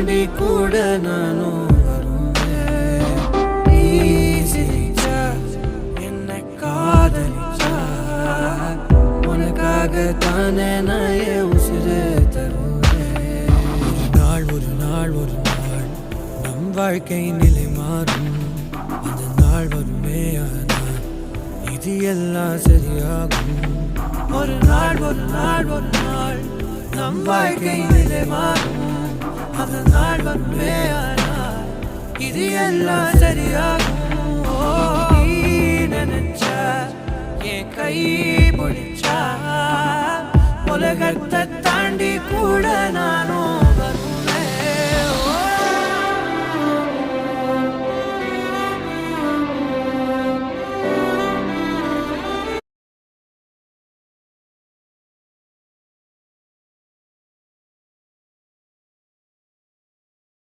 தாண்டி கூட நானும் வருவேன். நீ சிரிச்சா என்னை காதலிச்சா உனக்காக தானே நான் என் உசுரே தருவேன். ஒரு நாள் நம் வாழ்க்கை நிலை மாறும். அந்த நாள் வருமே, ஆனால் இது எல்லாம் சரியாகும். ஒரு நாள் நம் வாழ்க்கை நிலை மாறும். அந்த நாள் வருமே, ஆனால் இது எல்லாம் சரியாகும். நீ நினைச்சா என் கை பிடிச்சா உலகத்தை தாண்டி கூட நானும்